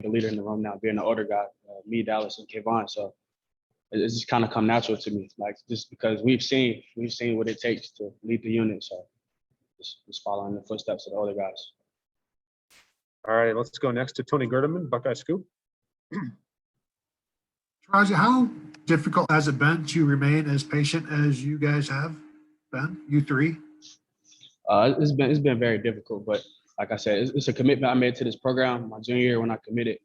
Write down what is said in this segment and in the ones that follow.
the leader in the room now, being the older guy, me, Dallas, and Kayvon. So it's just kind of come natural to me, like just because we've seen what it takes to lead the unit. So just following the footsteps of the older guys. All right, let's go next to Tony Gerdeman, Buckeye Scoop. Teradja, how difficult has it been to remain as patient as you guys have been, you three? It's been very difficult, but like I said, it's a commitment I made to this program. My junior year when I committed,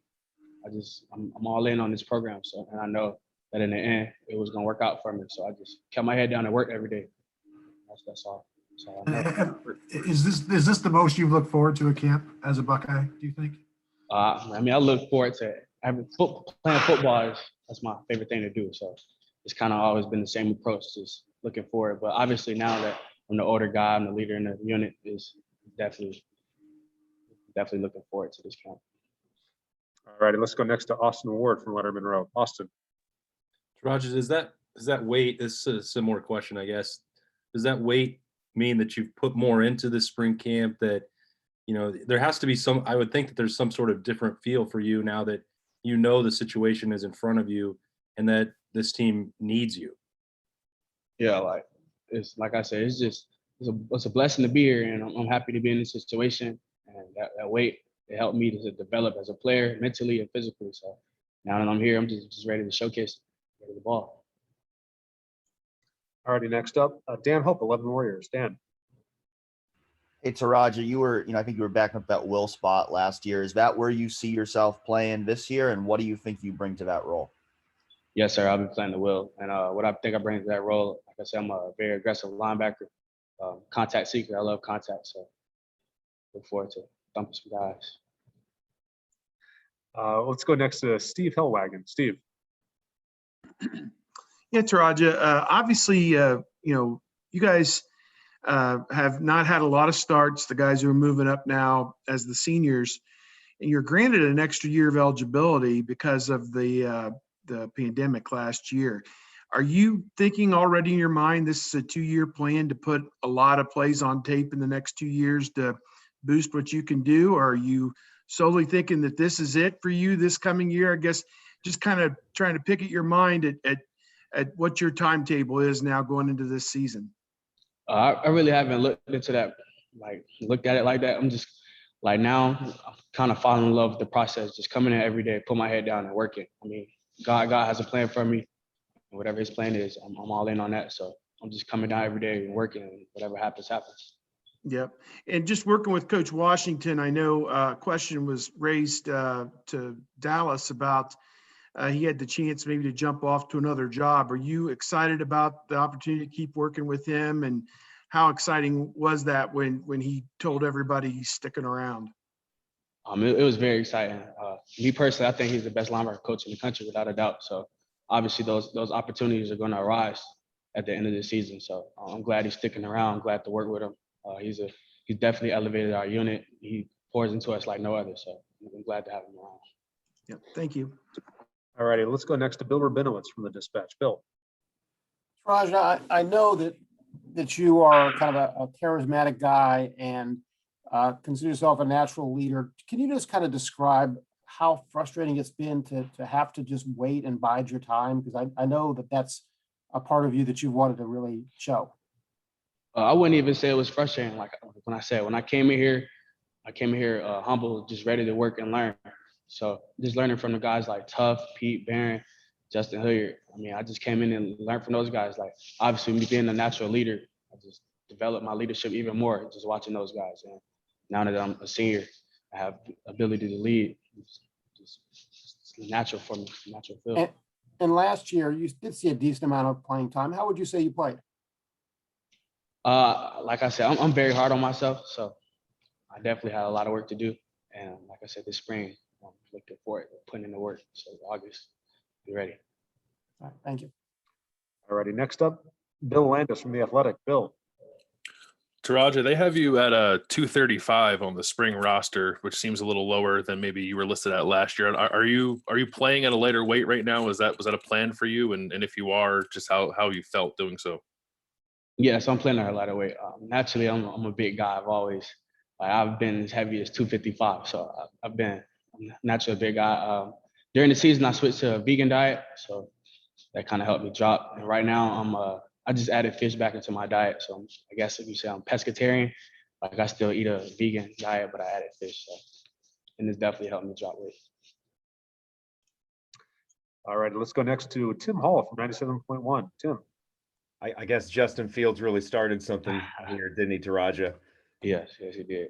I'm all in on this program. So, and I know that in the end it was gonna work out for me. So I just kept my head down and worked every day. That's all. So Is this the most you've looked forward to a camp as a Buckeye, do you think? I mean, I look forward to playing football. That's my favorite thing to do. So it's kind of always been the same approach, just looking forward. But obviously now that I'm the older guy, I'm the leader in the unit, is definitely looking forward to this camp. All righty, let's go next to Austin Ward from Letterman Row. Austin. Roger, does that weight, this is a similar question, I guess. Does that weight mean that you've put more into this spring camp, that, you know, there has to be some, I would think that there's some sort of different feel for you now that you know the situation is in front of you and that this team needs you? Yeah, like I said, it's a blessing to be here, and I'm happy to be in this situation. And that weight, it helped me to develop as a player, mentally and physically. So now that I'm here, I'm just ready to showcase the ball. All righty, next up, Dan Hope, 11 Warriors. Dan. Hey, Teradja, I think you were backing up that will spot last year. Is that where you see yourself playing this year, and what do you think you bring to that role? Yes, sir. I'll be playing the will, and what I think I bring to that role, like I said, I'm a very aggressive linebacker, contact seeker. I love contact, so look forward to thumping some guys. Let's go next to Steve Hellwagon. Steve. Yeah, Teradja, obviously, you guys have not had a lot of starts. The guys who are moving up now as the seniors, and you're granted an extra year of eligibility because of the pandemic last year. Are you thinking already in your mind this is a 2-year plan to put a lot of plays on tape in the next 2 years to boost what you can do? Or are you solely thinking that this is it for you this coming year? I guess just kind of trying to pick at your mind at what your timetable is now going into this season. I really haven't looked into that, looked at it like that. I'm just now I'm kind of falling in love with the process, just coming in every day, put my head down and working. I mean, God has a plan for me, and whatever his plan is, I'm all in on that. So I'm just coming down every day and working, and whatever happens, happens. Yep. And just working with Coach Washington, I know a question was raised to Dallas about he had the chance maybe to jump off to another job. Are you excited about the opportunity to keep working with him? And how exciting was that when he told everybody he's sticking around? It was very exciting. Me personally, I think he's the best linebacker coach in the country, without a doubt. So obviously those opportunities are going to arise at the end of the season. So I'm glad he's sticking around. I'm glad to work with him. He's definitely elevated our unit. He pours into us like no other. So I'm glad to have him around. Yeah, thank you. All righty, let's go next to Bill Rabinowitz from the Dispatch. Bill. Teradja, I know that you are kind of a charismatic guy and consider yourself a natural leader. Can you just kind of describe how frustrating it's been to have to just wait and bide your time? Because I know that that's a part of you that you wanted to really show. I wouldn't even say it was frustrating. Like when I came in here humble, just ready to work and learn. So just learning from the guys like Tuff, Pete, Barron, Justin Hilliard. I mean, I just came in and learned from those guys. Like obviously me being a natural leader, I just developed my leadership even more just watching those guys. And now that I'm a senior, I have the ability to lead. It's natural for me, natural feel. And last year, you did see a decent amount of playing time. How would you say you played? Like I said, I'm very hard on myself, so I definitely had a lot of work to do. And like I said, this spring, I'm looking forward to putting in the work. So August, be ready. All right, thank you. All righty, next up, Bill Landis from The Athletic. Bill. Teradja, they have you at a 235 on the spring roster, which seems a little lower than maybe you were listed at last year. Are you playing at a lighter weight right now? Was that a plan for you? And if you are, just how you felt doing so? Yeah, so I'm playing at a lighter weight. Naturally, I'm a big guy. I've been as heavy as 255. So I'm naturally a big guy. During the season, I switched to a vegan diet, so that kind of helped me drop. And right now, I just added fish back into my diet. So I guess if you say I'm pescatarian, like I still eat a vegan diet, but I added fish. So, and it's definitely helped me drop weight. All right, let's go next to Tim Hall from 97.1. Tim. I guess Justin Fields really started something here, didn't he, Teradja? Yes, he did.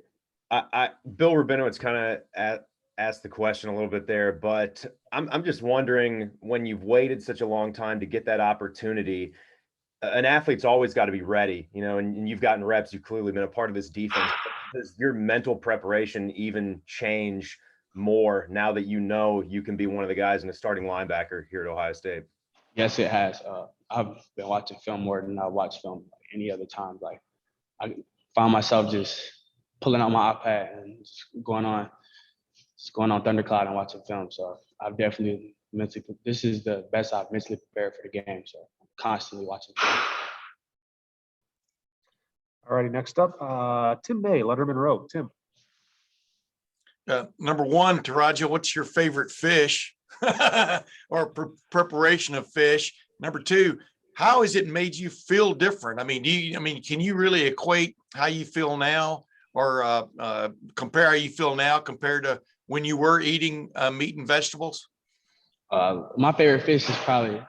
Bill Rabinowitz kind of asked the question a little bit there, but I'm just wondering, when you've waited such a long time to get that opportunity, an athlete's always got to be ready, you know, and you've gotten reps. You've clearly been a part of this defense. Does your mental preparation even change more now that you know you can be one of the guys in a starting linebacker here at Ohio State? Yes, it has. I've been watching film more than I watch film any other time. Like I found myself just pulling out my iPad and just going on Thundercloud and watching film. So I've definitely this is the best I've mentally prepared for the game. So I'm constantly watching film. All righty, next up, Tim May, Letterman Row. Tim. Number one, Teradja, what's your favorite fish or preparation of fish? Number two, how has it made you feel different? I mean, can you really equate how you feel now or compare how you feel now compared to when you were eating meat and vegetables? My favorite fish is probably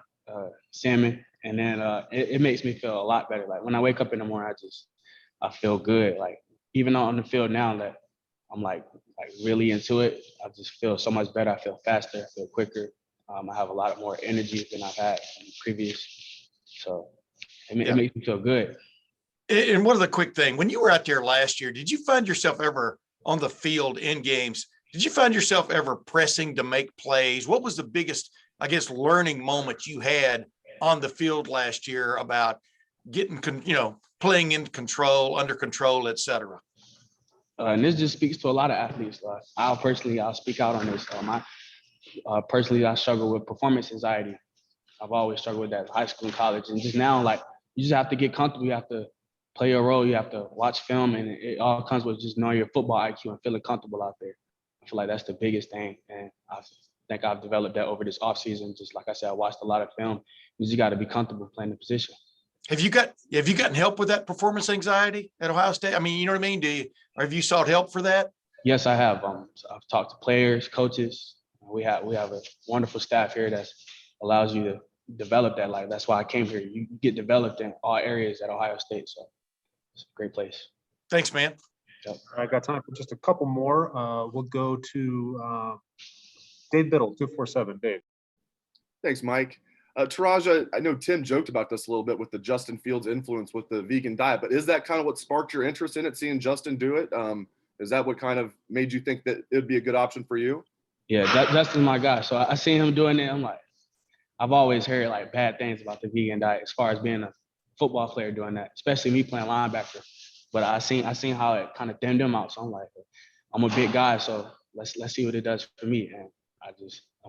salmon. And then it makes me feel a lot better. Like when I wake up in the morning, I feel good. Like even on the field now that I'm like really into it, I just feel so much better. I feel faster, I feel quicker. I have a lot more energy than I've had in previous. So it makes me feel good. And one other quick thing, when you were out there last year, did you find yourself ever on the field in games? Did you find yourself ever pressing to make plays? What was the biggest, I guess, learning moment you had on the field last year about getting, playing in control, under control, et cetera? And this just speaks to a lot of athletes. I'll speak out on this. Personally, I struggle with performance anxiety. I've always struggled with that in high school and college. And just now, like, you just have to get comfortable. You have to play your role. You have to watch film. And it all comes with just knowing your football IQ and feeling comfortable out there. I feel like that's the biggest thing. And I think I've developed that over this offseason. Just like I said, I watched a lot of film. You just got to be comfortable playing the position. Have you gotten help with that performance anxiety at Ohio State? I mean, you know what I mean? Or have you sought help for that? Yes, I have. I've talked to players, coaches. We have a wonderful staff here that allows you to develop that. Like that's why I came here. You get developed in all areas at Ohio State. So it's a great place. Thanks, man. Yep. I got time for just a couple more. We'll go to Dave Biddle, 247. Dave. Thanks, Mike. Teradja, I know Tim joked about this a little bit with the Justin Fields influence with the vegan diet, but is that kind of what sparked your interest in it, seeing Justin do it? Is that what kind of made you think that it would be a good option for you? Yeah, Justin's my guy. So I seen him doing it. I'm like, I've always heard like bad things about the vegan diet as far as being a football player doing that, especially me playing linebacker. But I seen how it kind of thinned him out. So I'm like, I'm a big guy, so let's see what it does for me. And I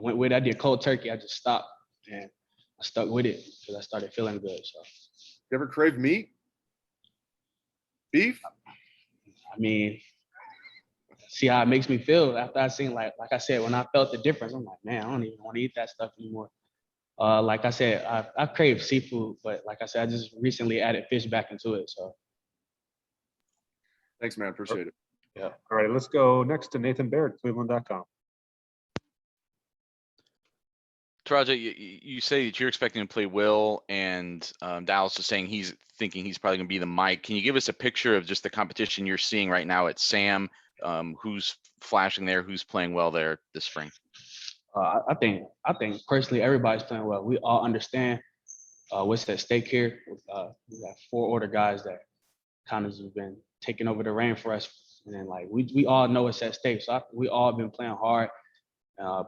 went with it. I did cold turkey. I just stopped and I stuck with it because I started feeling good. So you ever crave meat? Beef? I mean, see how it makes me feel after I seen like I said, when I felt the difference, I'm like, man, I don't even want to eat that stuff anymore. Like I said, I crave seafood, but like I said, I just recently added fish back into it. So thanks, man. Appreciate it. Yeah. All right, let's go next to Nathan Baird, Cleveland.com. Teradja, you say that you're expecting to play Will, and Dallas is saying he's thinking he's probably going to be the Mike. Can you give us a picture of just the competition you're seeing right now at Sam? Who's flashing there? Who's playing well there this spring? I think personally everybody's playing well. We all understand what's at stake here. We got 4 order guys that kind of have been taking over the reign for us, and then like we all know what's at stake. So we all been playing hard.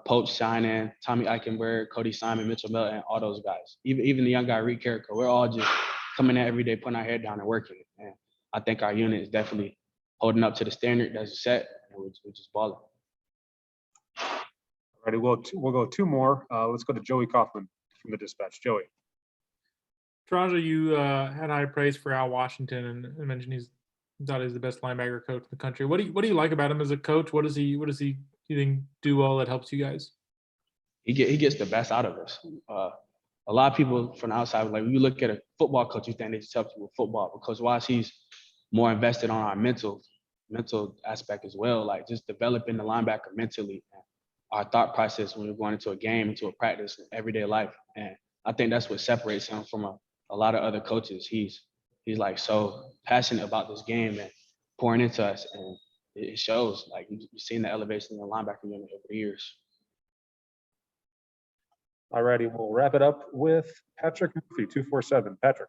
Poach Shinan, Tommy Eichenberg, Cody Simon, Mitchell Melton, all those guys. Even the young guy Reed Carrico. We're all just coming in every day, putting our head down and working. And I think our unit is definitely holding up to the standard that's set, and we're just balling. All righty, we'll go 2 more. Let's go to Joey Kaufman from the Dispatch. Joey. Teradja, you had high praise for Al Washington and mentioned he's the best linebacker coach in the country. What do you like about him as a coach? What does he do you think do well that helps you guys? He gets the best out of us. A lot of people from the outside, like when you look at a football coach, you think they just help you with football, because Waz, he's more invested on our mental aspect as well, like just developing the linebacker mentally, our thought process when we're going into a game, into a practice, everyday life. And I think that's what separates him from a lot of other coaches. He's like so passionate about this game and pouring into us, and it shows. Like you've seen the elevation in the linebacker unit over the years. All righty, we'll wrap it up with Patrick Murphy, 247. Patrick.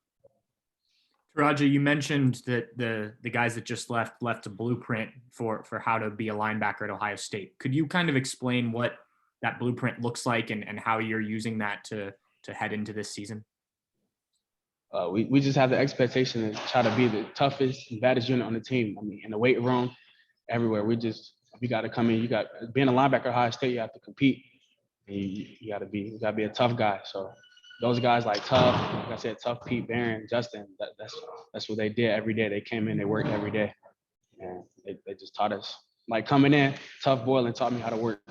Teradja, you mentioned that the guys that just left a blueprint for how to be a linebacker at Ohio State. Could you kind of explain what that blueprint looks like and how you're using that to head into this season? We just have the expectation to try to be the toughest and baddest unit on the team. I mean, in the weight room, everywhere. You got to come in. Being a linebacker at Ohio State, you have to compete. And you got to be a tough guy. So those guys like I said, Tough, Pete, Barron, Justin, that's what they did every day. They came in, they worked every day, and they just taught us. Like coming in, Tough Boylan taught me how to work.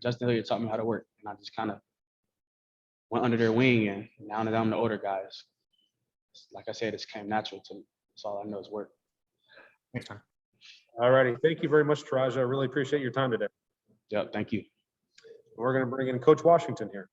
Justin Hilliard taught me how to work, and I just kind of went under their wing. And now that I'm the older guys, like I said, it came natural to me. That's all I know is work. Thanks, man. All righty. Thank you very much, Teradja. I really appreciate your time today. Yep. Thank you. We're going to bring in Coach Washington here.